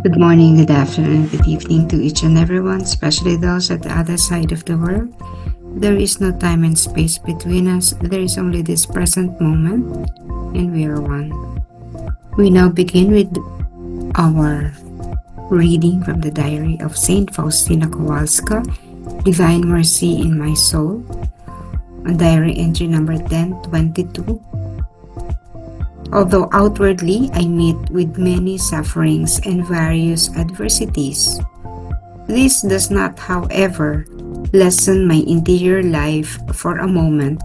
Good morning, good afternoon, good evening to each and everyone, especially those at the other side of the world. There is no time and space between us, there is only this present moment, and we are one. We now begin with our reading from the diary of Saint Faustina Kowalska, Divine Mercy in My Soul, on diary entry number 1022. Although outwardly I meet with many sufferings and various adversities, this does not, however, lessen my interior life for a moment,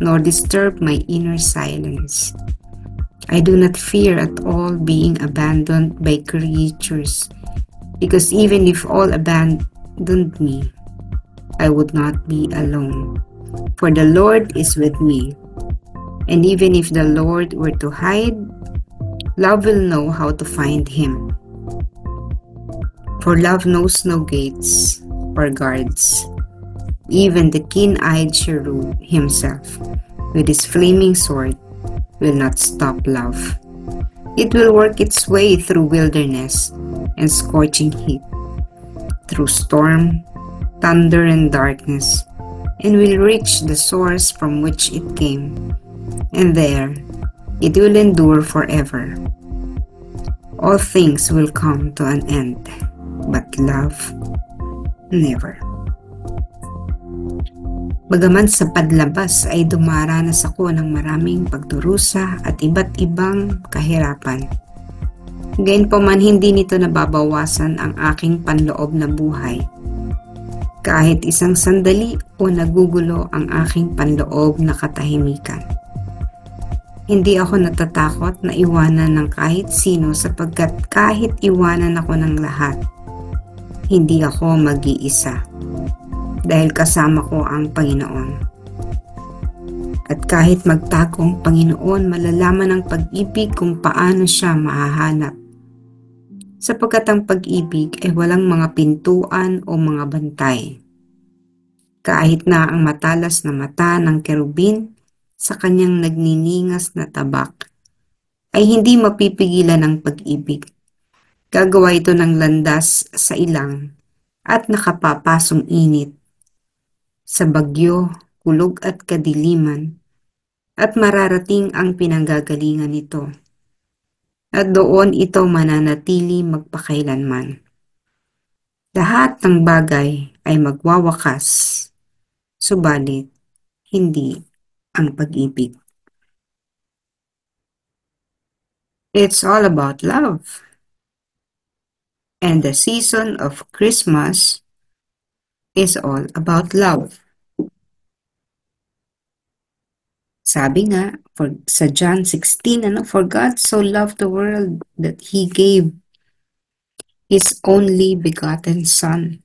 nor disturb my inner silence. I do not fear at all being abandoned by creatures, because even if all abandoned me, I would not be alone, for the Lord is with me. And even if the Lord were to hide, love will know how to find him. For love knows no gates or guards. Even the keen-eyed cherub himself, with his flaming sword, will not stop love. It will work its way through wilderness and scorching heat, through storm, thunder, and darkness, and will reach the source from which it came, and there it will endure forever. All things will come to an end, but love never. Bagaman sa padlabas ay dumaranas ako ng maraming pagdurusa at iba't ibang kahirapan. Gayunpaman hindi nito nababawasan ang aking panloob na buhay. Kahit isang sandali o nagugulo ang aking panloob na katahimikan. Hindi ako natatakot na iwanan ng kahit sino sapagkat kahit iwanan ako ng lahat, hindi ako mag-iisa dahil kasama ko ang Panginoon. At kahit magtago ang Panginoon, malalaman ng pag-ibig kung paano siya mahahanap. Sapagkat ang pag-ibig ay walang mga pintuan o mga bantay. Kahit na ang matalas na mata ng kerubin sa kanyang nagniningas na tabak, ay hindi mapipigilan ng pag-ibig. Gagawa ito ng landas sa ilang at nakapapasong init, sa bagyo, kulog at kadiliman, at mararating ang pinanggagalingan nito. At doon ito mananatili magpakailanman. Lahat ng bagay ay magwawakas, subalit hindi ang pag-ibig. It's all about love. And the season of Christmas is all about love. Sabi nga sa John 16, for God so loved the world that He gave His only begotten Son.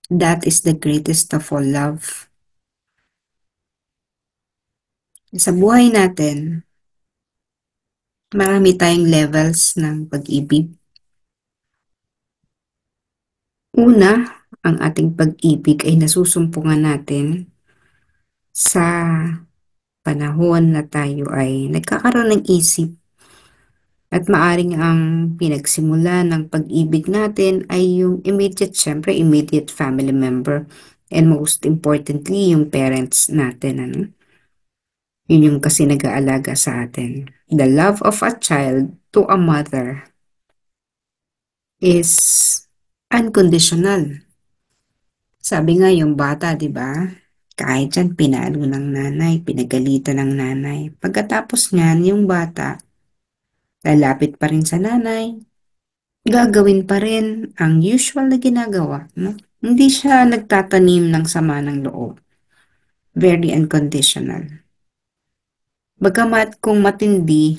That is the greatest of all love. Sa buhay natin, marami tayong levels ng pag-ibig. Una, ang ating pag-ibig ay nasusumpungan natin sa panahon na tayo ay nagkakaroon ng isip at maaring ang pinagsimula ng pag-ibig natin ay yung syempre immediate family member and most importantly yung parents natin. Yun yung kasi nag-aalaga sa atin. The love of a child to a mother is unconditional. Sabi nga yung bata, di ba? Kahit yan, pinalo ng nanay, pinagalitan ng nanay. Pagkatapos niyan, yung bata, lalapit pa rin sa nanay, gagawin pa rin ang usual na ginagawa. No? Hindi siya nagtatanim ng sama ng loob. Very unconditional. Bagamat kung matindi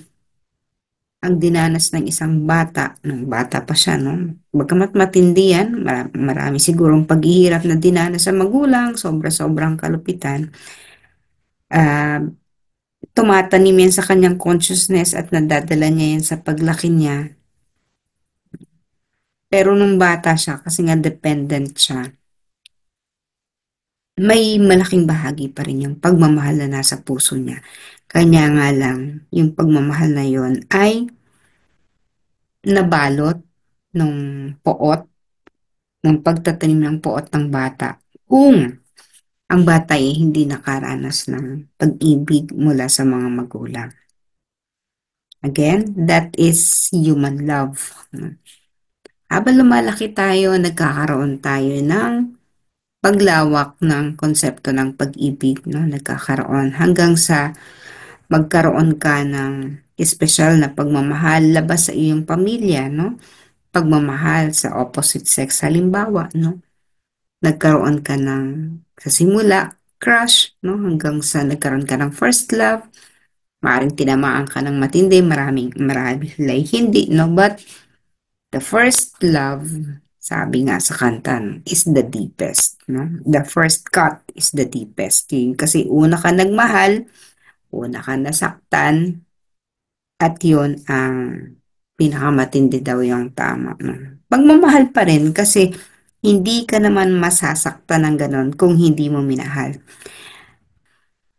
ang dinanas ng isang bata, nung bata pa siya, no? Bagamat matindi yan, marami sigurong paghihirap na dinanas sa magulang, sobra-sobrang kalupitan. Tumatanim yan sa kanyang consciousness at nadadala niya yan sa paglaki niya. Pero nung bata siya, kasi nga dependent siya, may malaking bahagi pa rin yung pagmamahal na nasa puso niya. Kanya nga lang, yung pagmamahal na yon ay nabalot ng poot, ng pagtatanim ng poot ng bata kung ang bata ay hindi nakaranas ng pag-ibig mula sa mga magulang. Again, that is human love. Habang lumalaki tayo, nagkakaroon tayo ng paglawak ng konsepto ng pag-ibig, no? Nagkakaroon hanggang sa magkaroon ka ng espesyal na pagmamahal labas sa iyong pamilya, no? Pagmamahal sa opposite sex, halimbawa, no? Nagkaroon ka ng, sa simula, crush, no? Hanggang sa nagkaroon ka ng first love, maaaring tinamaan ka ng matindi, marami hindi, no? But the first love, sabi nga sa kanta, is the deepest, no? The first cut is the deepest. Yun, kasi una ka nagmahal, una ka nasaktan, at yun ang pinakamatindi daw yung tama, no? Pagmamahal pa rin kasi hindi ka naman masasaktan ng ganon kung hindi mo minahal.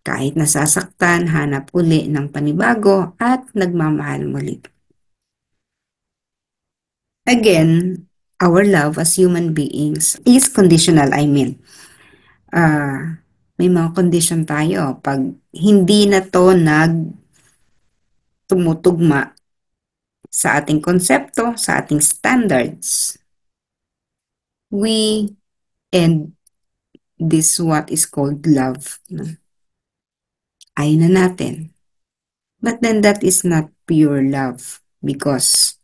Kahit nasasaktan, hanap uli ng panibago at nagmamahal muli. Again, our love as human beings is conditional, I mean. May mga condition tayo. Pag hindi na to tumutugma sa ating konsepto, sa ating standards, we end this what is called love. No? Ayaw na natin. But then that is not pure love because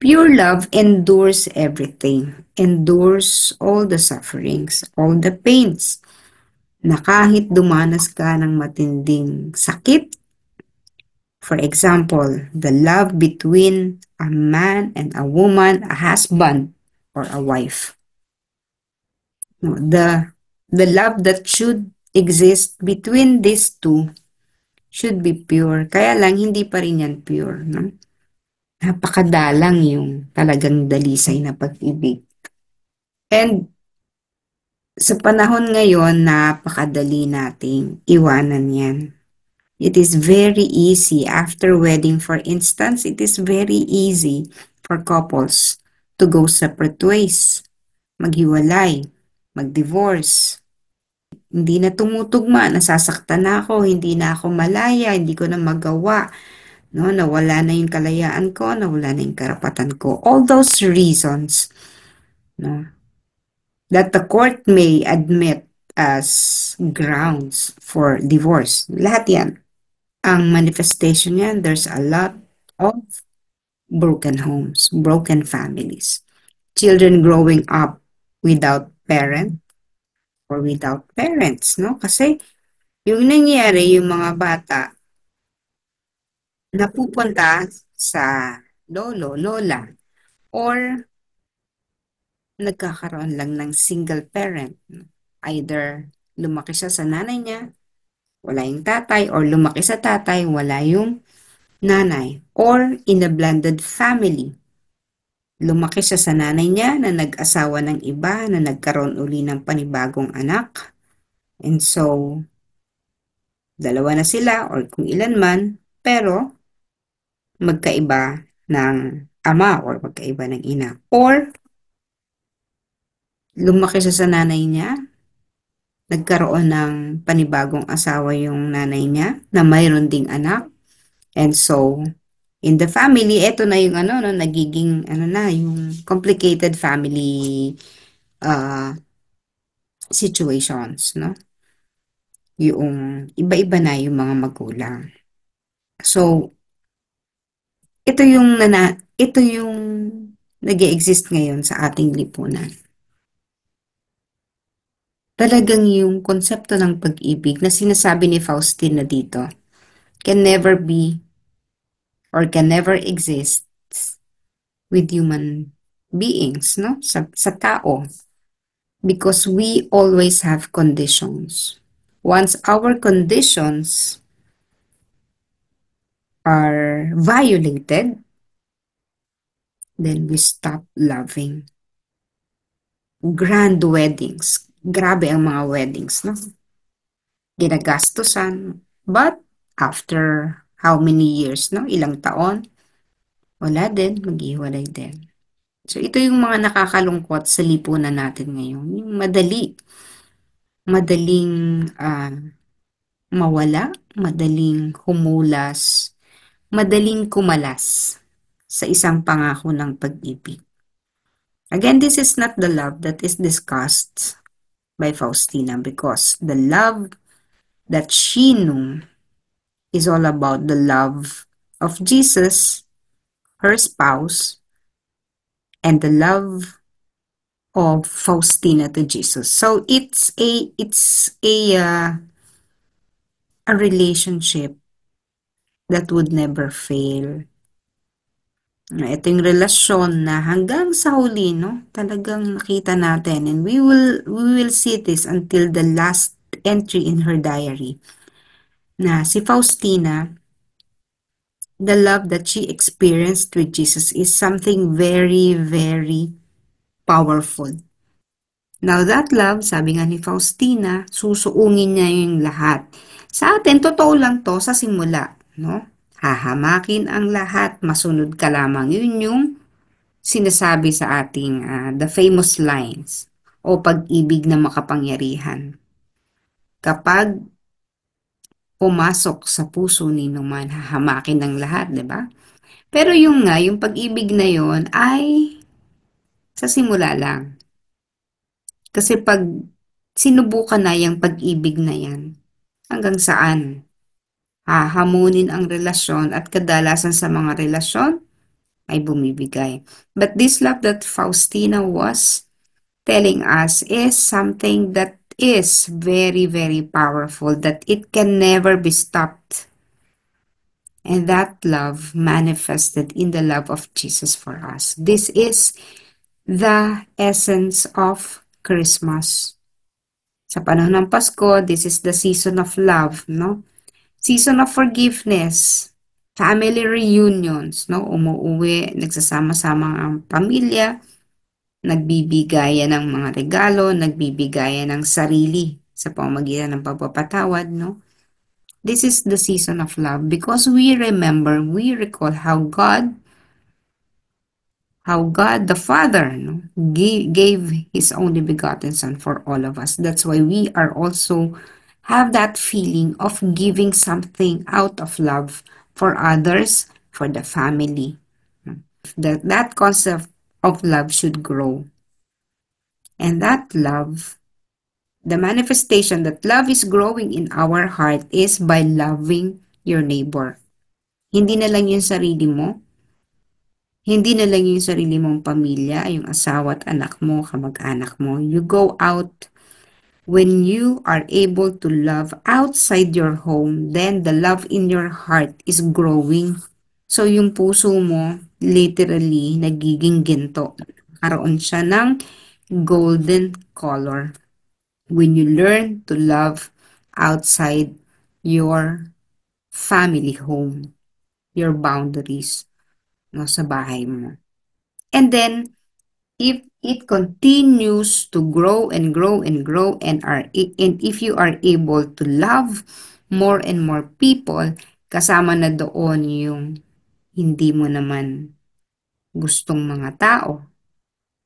pure love endures everything, endures all the sufferings, all the pains, na kahit dumanas ka ng matinding sakit, for example, the love between a man and a woman, a husband or a wife. No, the love that should exist between these two should be pure. Kaya lang, hindi pa rin yan pure. No? Napakadalang yung talagang dalisay na pag-ibig. And sa panahon ngayon, napakadali nating iwanan yan. It is very easy. After wedding, for instance, it is very easy for couples to go separate ways, maghiwalay, mag-divorce. Hindi na tumutugma, nasasaktan na ako, hindi na ako malaya, hindi ko na magawa. No, nawala na yung kalayaan ko, nawala na yung karapatan ko. All those reasons, no, that the court may admit as grounds for divorce. Lahat yan. Ang manifestation yan, there's a lot of broken homes, broken families. Children growing up without parent or without parents, no? Kasi yung nangyari, yung mga bata napupunta sa lolo, lola, or nagkakaroon lang ng single parent. Either lumaki siya sa nanay niya, wala yung tatay, or lumaki sa tatay, wala yung nanay. Or in a blended family. Lumaki siya sa nanay niya na nag-asawa ng iba, na nagkaroon uli ng panibagong anak. And so, dalawa na sila or kung ilan man, pero magkaiba ng ama or magkaiba ng ina. Or lumaki siya sa nanay niya, nagkaroon ng panibagong asawa yung nanay niya na mayroon ding anak. And so, in the family, eto na yung ano, no, nagiging ano na, yung complicated family situations, no? Yung iba-iba na yung mga magulang. So, ito yung nag-exist ngayon sa ating lipunan. Talagang yung konsepto ng pag-ibig na sinasabi ni Faustina dito can never be or can never exist with human beings, no? Sa tao. Because we always have conditions. Once our conditions are violated, then we stop loving. Grand weddings. Grabe ang mga weddings, no? Ginagastusan. But after how many years, no? Ilang taon, wala din, maghiwalay din. So, ito yung mga nakakalungkot sa lipunan natin ngayon. Yung madaling mawala, madaling humulas, madaling kumalas sa isang pangako ng pag-ibig. Again, this is not the love that is discussed by Faustina because the love that she knew is all about the love of Jesus, her spouse, and the love of Faustina to Jesus. So it's a relationship that would never fail. Ito yung relasyon na hanggang sa huli, no, talagang nakita natin, and we will see this until the last entry in her diary, na si Faustina, the love that she experienced with Jesus is something very, very powerful. Now that love, sabi nga ni Faustina, susuungin niya yung lahat. Sa atin, totoo lang to sa simula, no? Hahamakin ang lahat, masunod ka lamang. Yun yung sinasabi sa ating the famous lines o pag-ibig na makapangyarihan. Kapag pumasok sa puso ni naman, hahamakin ng lahat, di ba? Pero yung pag-ibig na yon ay sa simula lang. Kasi pag sinubukan na yung pag-ibig na yan, hanggang saan? Hahamunin ang relasyon at kadalasan sa mga relasyon ay bumibigay. But this love that Faustina was telling us is something that is very, very powerful, that it can never be stopped. And that love manifested in the love of Jesus for us. This is the essence of Christmas. Sa panahon ng Pasko, this is the season of love, no? Season of forgiveness, family reunions, no? Umuuwi, nagsasama-sama ang pamilya, nagbibigayan ng mga regalo, nagbibigayan ng sarili sa pamamagitan ng pagpapatawad, no? This is the season of love because we remember, we recall how God the Father, no, gave His only begotten Son for all of us. That's why we are also have that feeling of giving something out of love for others, for the family. That concept of love should grow. And that love, the manifestation that love is growing in our heart is by loving your neighbor. Hindi na lang yung sarili mo, hindi na lang yung sarili mong pamilya, yung asawa at anak mo, kamag-anak mo. You go out when you are able to love outside your home, then the love in your heart is growing. So yung puso mo, literally, nagiging ginto. Karoon siya ng golden color when you learn to love outside your family home, your boundaries, no, sa bahay mo. And then, if it continues to grow and grow and grow and if you are able to love more and more people, kasama na doon yung hindi mo naman gustong mga tao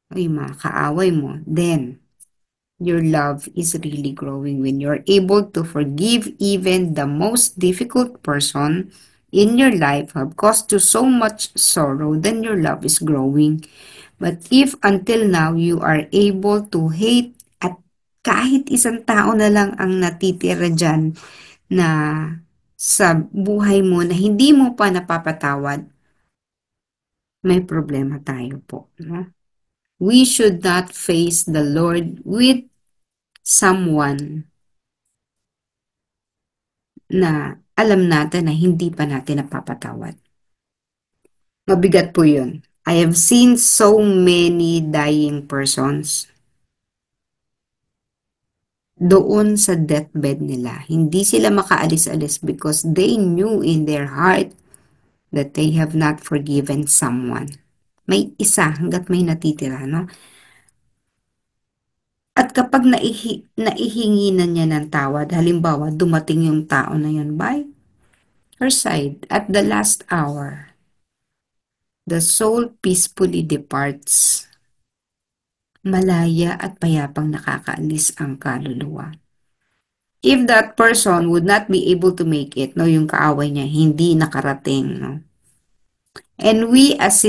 o yung mga kaaway mo, then your love is really growing when you're able to forgive even the most difficult person in your life have caused you so much sorrow, then your love is growing. But if until now you are able to hate at kahit isang tao na lang ang natitira dyan na sa buhay mo na hindi mo pa napapatawad, may problema tayo po. No? We should not face the Lord with someone na alam natin na hindi pa natin napapatawad. Mabigat po yun. I have seen so many dying persons doon sa deathbed nila. Hindi sila makaalis-alis because they knew in their heart that they have not forgiven someone. May isa hanggat may natitira, no? At kapag naihingi na niya ng tawad, halimbawa, dumating yung tao na yun by her side at the last hour, The soul peacefully departs. Malaya at payapang nakakaalis ang kaluluwa. If that person would not be able to make it, no, yung kaaway niya, hindi nakarating, no. And we as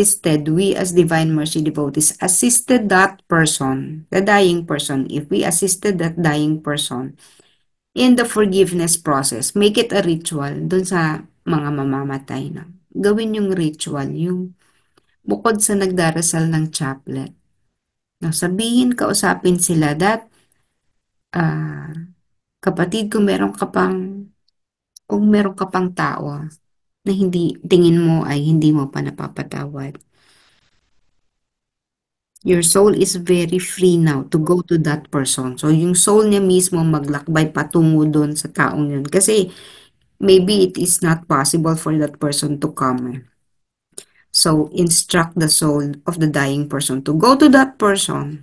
Divine Mercy devotees, assisted that person, the dying person, if we assisted that dying person in the forgiveness process, make it a ritual dun sa mga mamamatay, no. Gawin yung ritual, yung bukod sa nagdarasal ng chaplet. No, sabihin, kausapin sila that, kapatid, kung meron ka pang tao na hindi, tingin mo ay hindi mo pa napapatawad, your soul is very free now to go to that person. So, yung soul niya mismo maglakbay patungo doon sa taong yun. Kasi, maybe it is not possible for that person to come. So, instruct the soul of the dying person to go to that person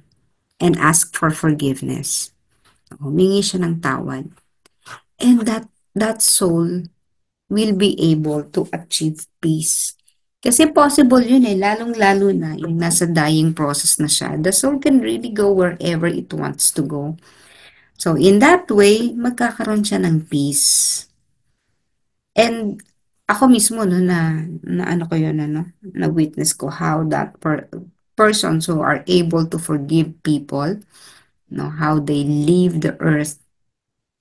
and ask for forgiveness. Humingi siya ng tawad. And that soul will be able to achieve peace. Kasi possible yun lalong-lalo na yung nasa dying process na siya. The soul can really go wherever it wants to go. So, in that way, magkakaroon siya ng peace. And ako mismo, no, na ano ko yun, na witness ko how that persons who are able to forgive people, no, how they leave the earth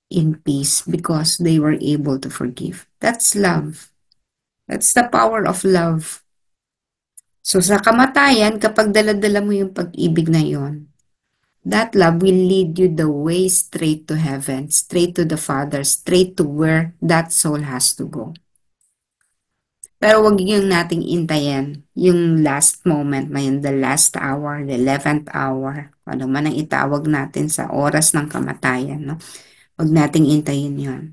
in peace because they were able to forgive. That's love. That's the power of love. So sa kamatayan, kapag daladala mo yung pag-ibig na yon, that love will lead you the way straight to heaven, straight to the Father, straight to where that soul has to go. Pero wag yung nating intayin yung last moment na yun, the last hour, the 11th hour, ano man ang itawag natin sa oras ng kamatayan, no? Wag nating intayin yun.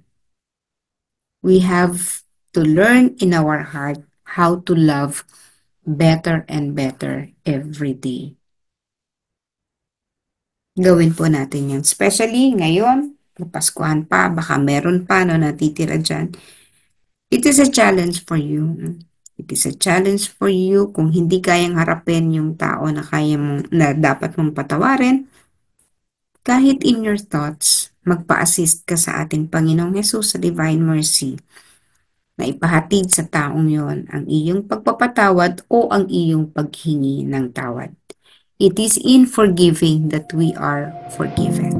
We have to learn in our heart how to love better and better every day. Gawin po natin yan. Especially ngayon, Paskuhan pa, baka meron pa no, natitira dyan. It is a challenge for you. It is a challenge for you kung hindi kayang harapin yung tao na na dapat mong patawarin. Kahit in your thoughts, magpa-assist ka sa ating Panginoong Hesus sa Divine Mercy na ipahatid sa taong yon ang iyong pagpapatawad o ang iyong paghingi ng tawad. It is in forgiving that we are forgiven.